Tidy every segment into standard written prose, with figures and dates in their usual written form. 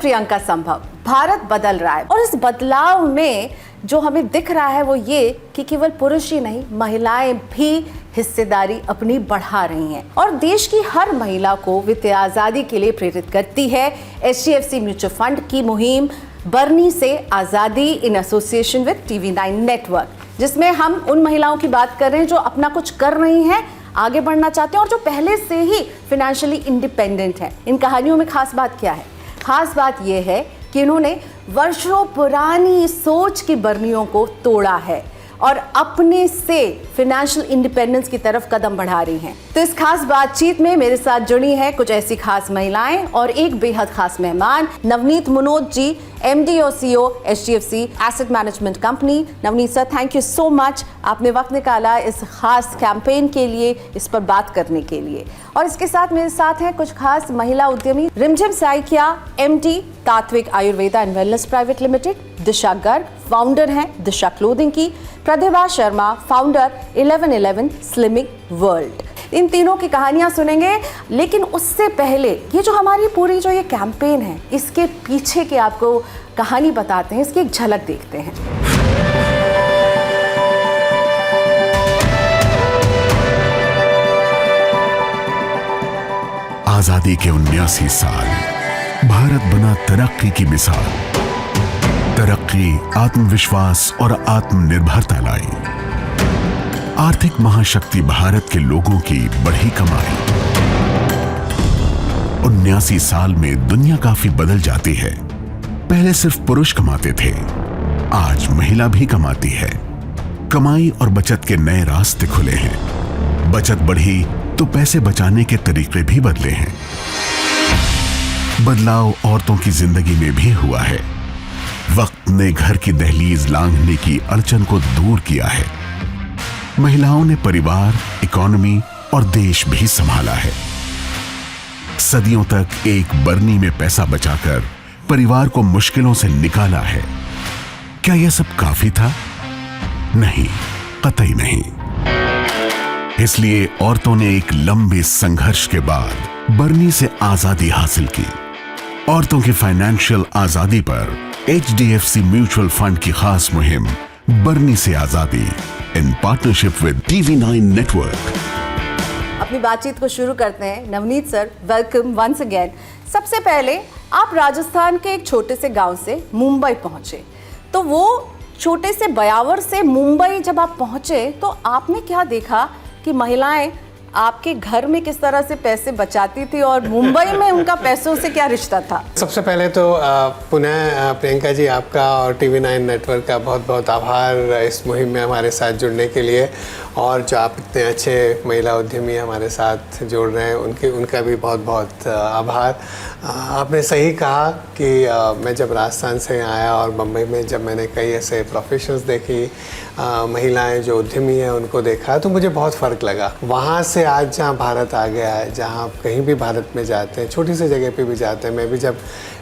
प्रियंका संभव, भारत बदल रहा है और इस बदलाव में जो हमें दिख रहा है वो ये कि केवल पुरुष ही नहीं, महिलाएं भी हिस्सेदारी अपनी बढ़ा रही हैं और देश की हर महिला को वित्तीय आज़ादी के लिए प्रेरित करती है HDFC म्यूचुअल फंड की मुहिम बरनी से आज़ादी in association with TV9 network, जिसमें हम उन महिलाओं की बात कर रहे हैं जो अपना कुछ कर रही हैं, आगे बढ़ना चाहते हैं और जो पहले से ही फाइनेंशियली इंडिपेंडेंट हैं। इन कहानियों में खास बात क्या है? खास बात यह है कि इन्होंने वर्षों पुरानी सोच की बरनियों को तोड़ा है और अपने से फाइनेंशियल इंडिपेंडेंस की तरफ कदम बढ़ा रही हैं। तो इस खास बातचीत में मेरे साथ जुड़ी हैं कुछ ऐसी खास महिलाएं और एक बेहद खास मेहमान, नवनीत मनोज जी, MD और CEO HDFC asset management company. Navneet sir, thank you so much, आपने वक्त निकाला इस खास कैंपेन के लिए, इस पर बात करने के लिए। और इसके साथ मेरे साथ हैं कुछ खास महिला उद्यमी, रिमझिम साइकिया MD तात्विक Ayurveda and wellness private limited, Disha Garg founder हैं दिशा क्लोथिंग की, प्रतिभा शर्मा फाउंडर 1111 स्लिमिंग वर्ल्ड। इन तीनों की कहानियां सुनेंगे, लेकिन उससे पहले ये जो हमारी पूरी जो ये कैंपेन है, इसके पीछे की आपको कहानी बताते हैं, इसकी एक झलक देखते हैं। आजादी के 79 साल, भारत बना तरक्की की मिसाल। तरक्की, आत्मविश्वास और आत्मनिर्भरता लाई। आर्थिक महाशक्ति भारत के लोगों की बढ़ी कमाई। 79 साल में दुनिया काफी बदल जाती है। पहले सिर्फ पुरुष कमाते थे, आज महिला भी कमाती है। कमाई और बचत के नए रास्ते खुले हैं। बचत बढ़ी तो पैसे बचाने के तरीके भी बदले हैं। बदलाव औरतों की जिंदगी में भी हुआ है। वक्त ने घर की दहलीज लांघने की अड़चन को दूर किया है। महिलाओं ने परिवार, इकोनॉमी और देश भी संभाला है। सदियों तक एक बरनी में पैसा बचाकर परिवार को मुश्किलों से निकाला है। क्या यह सब काफी था? नहीं, कतई नहीं। इसलिए औरतों ने एक लंबे संघर्ष के बाद बरनी से आजादी हासिल की। औरतों की फाइनेंशियल आजादी पर HDFC म्यूचुअल फंड की खास मुहिम बरनी से आजादी in partnership with TV9 network. अपनी बातचीत को शुरू करते हैं। Navneet sir, welcome once again. सबसे पहले आप राजस्थान के एक छोटे से गांव से मुंबई पहुंचे, तो वो छोटे से बयावर से मुंबई जब आप पहुंचे तो आपने क्या देखा कि महिलाएं आपके घर में किस तरह से पैसे बचाती थी और मुंबई में उनका पैसों से क्या रिश्ता था? सबसे पहले तो पुनः प्रियंका जी, आपका और TV9 नेटवर्क का बहुत बहुत आभार इस मुहिम में हमारे साथ जुड़ने के लिए, और जो आप इतने अच्छे महिला उद्यमी हमारे साथ जोड़ रहे हैं उनका भी बहुत बहुत आभार। आपने सही कहा कि मैं जब राजस्थान से आया और मुंबई में जब मैंने कई ऐसे प्रोफेशंस देखी, महिलाएं जो उद्यमी हैं उनको देखा, तो मुझे बहुत फ़र्क लगा। वहाँ से आज जहाँ भारत आ गया है, जहाँ आप कहीं भी भारत में जाते हैं, छोटी सी जगह पे भी जाते हैं, मैं भी जब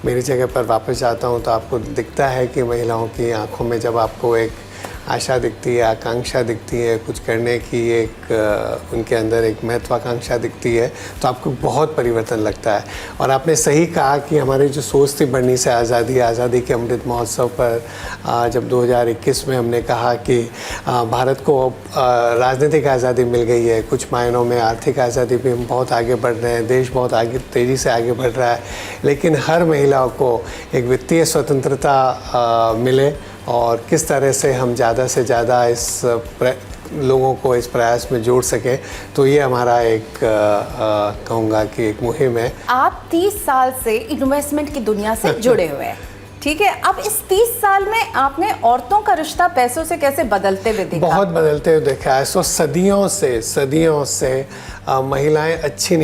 मेरी जगह पर वापस जाता हूँ तो आपको दिखता है कि महिलाओं की आंखों में जब आपको एक आशा दिखती है, आकांक्षा दिखती है, कुछ करने की एक उनके अंदर एक महत्वाकांक्षा दिखती है, तो आपको बहुत परिवर्तन लगता है। और आपने सही कहा कि हमारी जो सोच थी बरनी से आज़ादी के अमृत महोत्सव पर जब 2021 में हमने कहा कि भारत को राजनीतिक आज़ादी मिल गई है, कुछ मायनों में आर्थिक आज़ादी भी हम बहुत आगे बढ़ रहे हैं, देश बहुत आगे तेज़ी से आगे बढ़ रहा है, लेकिन हर महिलाओं को एक वित्तीय स्वतंत्रता मिले और किस तरह से हम ज़्यादा से ज़्यादा इस लोगों को इस प्रयास में जोड़ सकें, तो ये हमारा एक कहूँगा कि एक मुहिम है। आप 30 साल से इन्वेस्टमेंट की दुनिया से जुड़े हुए हैं, ठीक है। अब इस 30 साल में आपने औरतों का रिश्ता पैसों से कैसे बदलते हुए देखा? बहुत बदलते हुए देखा है। सो सदियों से महिलाएं अच्छी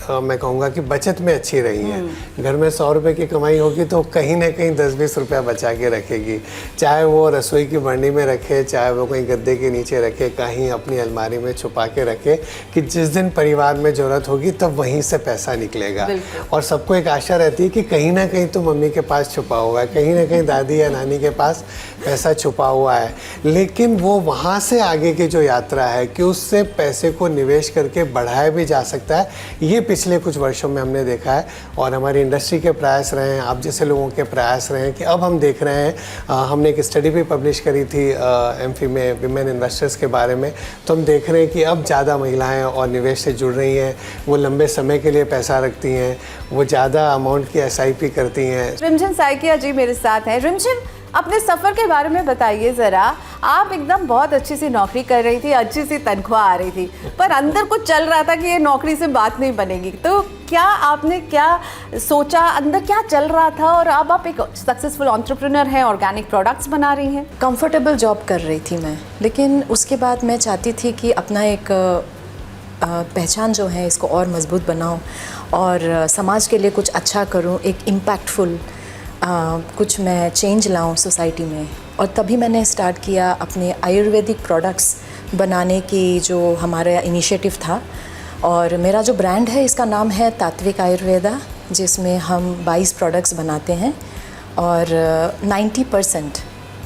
मैं कहूँगा कि बचत में अच्छी रही हैं। घर में 100 रुपये की कमाई होगी तो कहीं ना कहीं 10-20 रुपया बचा के रखेगी, चाहे वो रसोई की बर्नी में रखे, चाहे वो कहीं गद्दे के नीचे रखे, कहीं अपनी अलमारी में छुपा के रखे कि जिस दिन परिवार में ज़रूरत होगी तब वहीं से पैसा निकलेगा। और सबको एक आशा रहती है कि कहीं ना कहीं तो मम्मी के पास छुपा हुआ है, कहीं ना कहीं दादी या नानी के पास पैसा छुपा हुआ है। लेकिन वो वहाँ से आगे की जो यात्रा है कि उससे पैसे को निवेश करके बढ़ाया भी जा सकता है, ये पिछले कुछ वर्षों में हमने देखा है, और हमारी इंडस्ट्री के प्रयास रहे हैं, आप जैसे लोगों के प्रयास रहे हैं कि अब हम देख रहे हैं, हमने एक स्टडी भी पब्लिश करी थी एमपी में विमेन इन्वेस्टर्स के बारे में, तो हम देख रहे हैं कि अब ज़्यादा महिलाएं और निवेश से जुड़ रही हैं, वो लंबे समय के लिए पैसा रखती हैं, वो ज़्यादा अमाउंट की एसआईपी करती हैं। रिमझिम साइकिया जी मेरे साथ हैं। रिमझिम, अपने सफ़र के बारे में बताइए ज़रा। आप एकदम बहुत अच्छी सी नौकरी कर रही थी, अच्छी सी तनख्वाह आ रही थी, पर अंदर कुछ चल रहा था कि ये नौकरी से बात नहीं बनेगी, तो क्या आपने क्या सोचा, अंदर क्या चल रहा था, और अब आप एक सक्सेसफुल एंटरप्रेन्योर हैं, ऑर्गेनिक प्रोडक्ट्स बना रही हैं। कंफर्टेबल जॉब कर रही थी मैं, लेकिन उसके बाद मैं चाहती थी कि अपना एक पहचान जो है इसको और मजबूत बनाऊं और समाज के लिए कुछ अच्छा करूं, एक इम्पैक्टफुल कुछ मैं चेंज लाऊं सोसाइटी में। और तभी मैंने स्टार्ट किया अपने आयुर्वेदिक प्रोडक्ट्स बनाने की जो हमारा इनिशिएटिव था, और मेरा जो ब्रांड है इसका नाम है तात्विक आयुर्वेदा, जिसमें हम 22 प्रोडक्ट्स बनाते हैं और 90%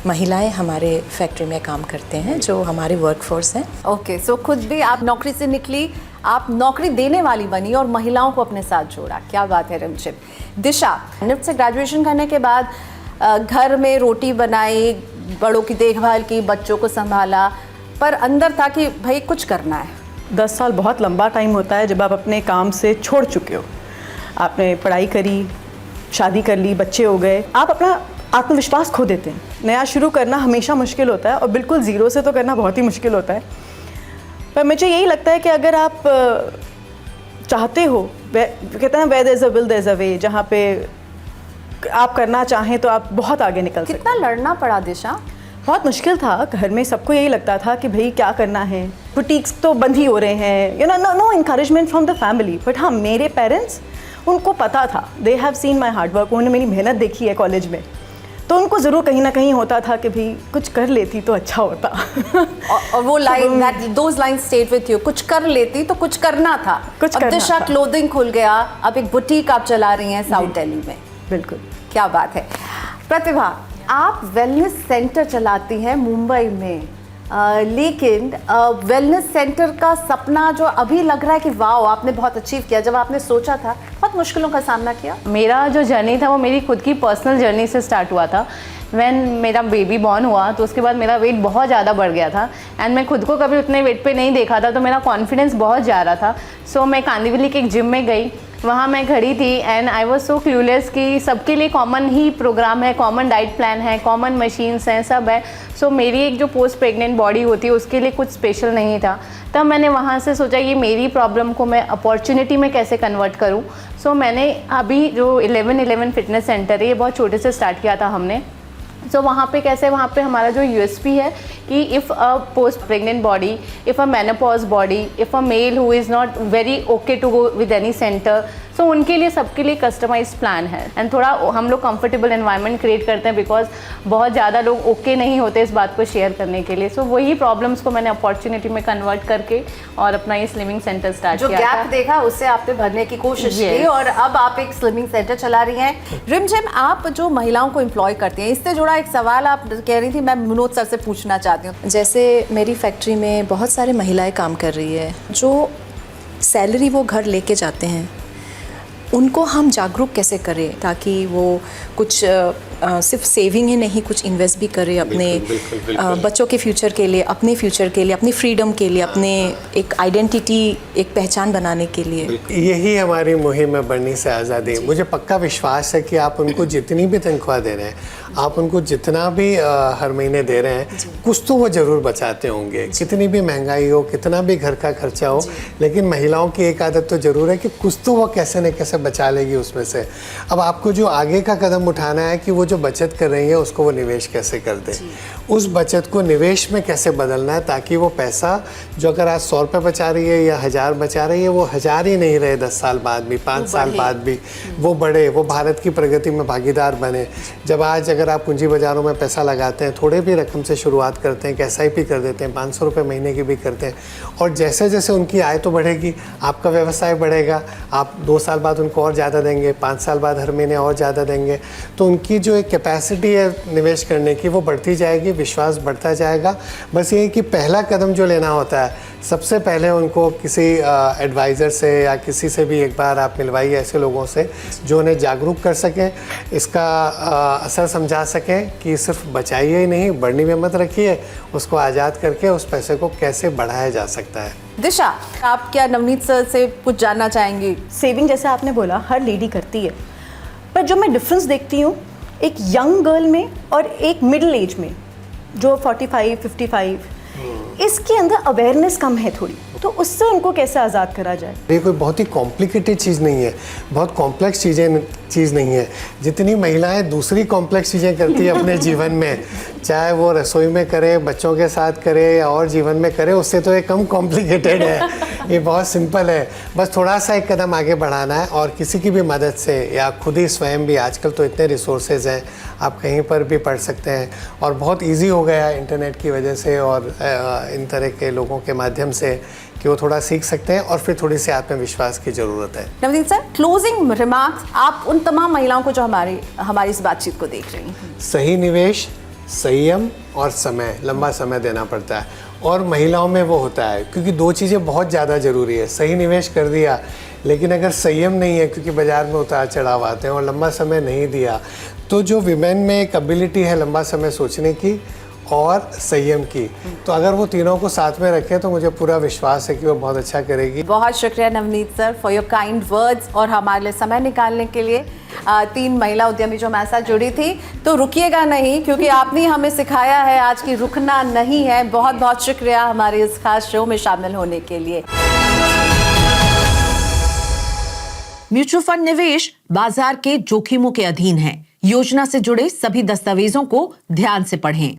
महिलाएं हमारे फैक्ट्री में काम करते हैं, जो हमारे वर्कफोर्स हैं। ओके, सो खुद भी आप नौकरी से निकली, आप नौकरी देने वाली बनी और महिलाओं को अपने साथ जोड़ा। क्या बात है रिमझिम। दिशा, नृत्य से ग्रेजुएशन करने के बाद घर में रोटी बनाई, बड़ों की देखभाल की, बच्चों को संभाला, पर अंदर था कि भाई कुछ करना है। 10 साल बहुत लंबा टाइम होता है जब आप अपने काम से छोड़ चुके हो। आपने पढ़ाई करी, शादी कर ली, बच्चे हो गए, आप अपना आत्मविश्वास खो देते हैं। नया शुरू करना हमेशा मुश्किल होता है, और बिल्कुल ज़ीरो से तो करना बहुत ही मुश्किल होता है। पर मुझे यही लगता है कि अगर आप चाहते हो, कहते हैं where there's a will there's a way, जहाँ पे आप करना चाहें तो आप बहुत आगे निकल सकते हैं। कितना लड़ना पड़ा दिशा? बहुत मुश्किल था। घर में सबको यही लगता था कि भाई क्या करना है, बुटीक्स तो बंद ही हो रहे हैं, you know, no encouragement from the family. But हाँ, मेरे पेरेंट्स, उनको पता था, they have seen my hard work, उन्होंने मेरी मेहनत देखी है कॉलेज में, तो उनको ज़रूर कहीं ना कहीं होता था कि भाई कुछ कर लेती तो अच्छा होता। और वो line, those lines stayed with you, कुछ कर लेती तो कुछ करना था। कुछ अब करना दिशा था। क्लोथिंग खुल गया, अब एक बुटीक आप चला रही हैं साउथ दिल्ली में। बिल्कुल। क्या बात है। प्रतिभा, आप वेलनेस सेंटर चलाती हैं मुंबई में, लेकिन वेलनेस सेंटर का सपना जो अभी लग रहा है कि वाह आपने बहुत अचीव किया, जब आपने सोचा था बहुत मुश्किलों का सामना किया? मेरा जो जर्नी था वो मेरी खुद की पर्सनल जर्नी से स्टार्ट हुआ था। व्हेन मेरा बेबी बॉर्न हुआ तो उसके बाद मेरा वेट बहुत ज़्यादा बढ़ गया था, एंड मैं खुद को कभी उतने वेट पे नहीं देखा था, तो मेरा कॉन्फिडेंस बहुत जा रहा था। सो मैं कांदिवली के एक जिम में गई, वहाँ मैं खड़ी थी and I was so clueless कि सबके लिए कॉमन ही प्रोग्राम है, कॉमन डाइट प्लान है, कॉमन मशीन्स हैं, सब है। सो मेरी एक जो पोस्ट प्रेग्नेंट बॉडी होती है उसके लिए कुछ स्पेशल नहीं था। तब मैंने वहाँ से सोचा ये मेरी प्रॉब्लम को मैं अपॉर्चुनिटी में कैसे कन्वर्ट करूँ। सो मैंने अभी जो 11-11 फिटनेस सेंटर है, ये बहुत छोटे से स्टार्ट किया था हमने। सो वहाँ पे कैसे, वहाँ पे हमारा जो यूएसपी है कि if a post pregnant body, if a menopause body, if a male who is not very okay to go with any centre, so उनके लिए सबके लिए कस्टमाइज्ड प्लान है। एंड थोड़ा हम लोग कंफर्टेबल एनवायरनमेंट क्रिएट करते हैं, बिकॉज बहुत ज़्यादा लोग ओके नहीं होते इस बात को शेयर करने के लिए। सो वही प्रॉब्लम्स को मैंने अपॉर्चुनिटी में कन्वर्ट करके और अपना ये स्लिमिंग सेंटर स्टार्ट किया। जो गैप देखा उससे आपने भरने की कोशिश की, और अब आप एक स्लिमिंग सेंटर चला रही हैं। रिमझिम, आप जो महिलाओं को एम्प्लॉय करती हैं, इससे जुड़ा एक सवाल आप कह रही थी, मैं मनोज सर से पूछना चाहती हूँ। जैसे मेरी फैक्ट्री में बहुत सारे महिलाएं काम कर रही है, जो सैलरी वो घर लेके जाते हैं, उनको हम जागरूक कैसे करें ताकि वो कुछ सिर्फ सेविंग ही नहीं, कुछ इन्वेस्ट भी करें अपने बच्चों के फ्यूचर के लिए, अपने फ्यूचर के लिए, अपनी फ्रीडम के लिए, अपने एक आइडेंटिटी, एक पहचान बनाने के लिए। यही हमारी मुहिम है, बढ़नी से आज़ादी। मुझे पक्का विश्वास है कि आप उनको जितनी भी तनख्वाह दे रहे हैं, आप उनको जितना भी हर महीने दे रहे हैं, कुछ तो वो ज़रूर बचाते होंगे। कितनी भी महंगाई हो, कितना भी घर का खर्चा हो, लेकिन महिलाओं की एक आदत तो ज़रूर है कि कुछ तो वो कैसे न कैसे बचा लेगी उसमें से। अब आपको जो आगे का कदम उठाना है कि वो जो बचत कर रही है उसको वो निवेश कैसे कर दे, उस बचत को निवेश में कैसे बदलना है, ताकि वो पैसा जो अगर आज 100 रुपये बचा रही है या 1000 बचा रही है, वो 1000 ही नहीं रहे 10 साल बाद भी, 5 साल बाद भी वो बढ़े, वो भारत की प्रगति में भागीदार बने। जब आज अगर आप पूंजी बाजारों में पैसा लगाते हैं, थोड़े भी रकम से शुरुआत करते हैं, SIP कर देते हैं, 500 रुपये महीने की भी करते हैं, और जैसे जैसे उनकी आय तो बढ़ेगी, आपका व्यवसाय बढ़ेगा, आप 2 साल बाद उनको और ज़्यादा देंगे, 5 साल बाद हर महीने और ज़्यादा देंगे, तो उनकी जो एक कैपेसिटी है निवेश करने की वो बढ़ती जाएगी, विश्वास बढ़ता जाएगा। बस ये है कि पहला कदम जो लेना होता है, सबसे पहले उनको किसी एडवाइज़र से या किसी से भी एक बार आप मिलवाइए ऐसे लोगों से जो उन्हें जागरूक कर सकें, इसका असर समझा सकें कि सिर्फ बचाइए ही नहीं, बढ़ने में मत रखिए, उसको आज़ाद करके उस पैसे को कैसे बढ़ाया जा सकता है। दिशा, आप क्या नवनीत सर से कुछ जानना चाहेंगी? सेविंग जैसे आपने बोला हर लेडी करती है, पर जो मैं डिफरेंस देखती हूँ एक यंग गर्ल में और एक मिडिल एज में जो 45, 55, इसके अंदर अवेयरनेस कम है थोड़ी, तो उससे उनको कैसे आज़ाद करा जाए? ये कोई बहुत ही कॉम्प्लिकेटेड चीज़ नहीं है, बहुत कॉम्प्लेक्स चीज़ नहीं है। जितनी महिलाएं दूसरी कॉम्प्लेक्स चीज़ें करती है अपने जीवन में, चाहे वो रसोई में करे, बच्चों के साथ करे या और जीवन में करे, उससे तो ये कम कॉम्प्लिकेटेड है। ये बहुत सिंपल है, बस थोड़ा सा एक कदम आगे बढ़ाना है और किसी की भी मदद से या खुद ही स्वयं भी, आजकल तो इतने रिसोर्सेज हैं, आप कहीं पर भी पढ़ सकते हैं और बहुत इजी हो गया है इंटरनेट की वजह से और इन तरह के लोगों के माध्यम से कि वो थोड़ा सीख सकते हैं और फिर थोड़ी सी आत्मविश्वास की ज़रूरत है। नवनीत सर, क्लोजिंग रिमार्क्स आप उन तमाम महिलाओं को जो हमारी इस बातचीत को देख रही हैं। सही निवेश, संयम और समय, लंबा समय देना पड़ता है और महिलाओं में वो होता है क्योंकि दो चीज़ें बहुत ज़्यादा ज़रूरी है। सही निवेश कर दिया लेकिन अगर संयम नहीं है, क्योंकि बाज़ार में उतार चढ़ाव आते हैं, और लंबा समय नहीं दिया, तो जो विमेन में एक एबिलिटी है लंबा समय सोचने की और संयम की, तो अगर वो तीनों को साथ में रखें तो मुझे पूरा विश्वास है कि वो बहुत अच्छा करेगी। बहुत शुक्रिया Navneet sir for your kind words और हमारे लिए समय निकालने के लिए। 3 महिला उद्यमी जो हमारे साथ जुड़ी थी, तो रुकिएगा नहीं क्योंकि आपने हमें सिखाया है आज की रुकना नहीं है। बहुत बहुत शुक्रिया हमारे इस खास शो में शामिल होने के लिए। म्यूचुअल फंड निवेश बाजार के जोखिमों के अधीन है। योजना से जुड़े सभी दस्तावेजों को ध्यान से पढ़ें।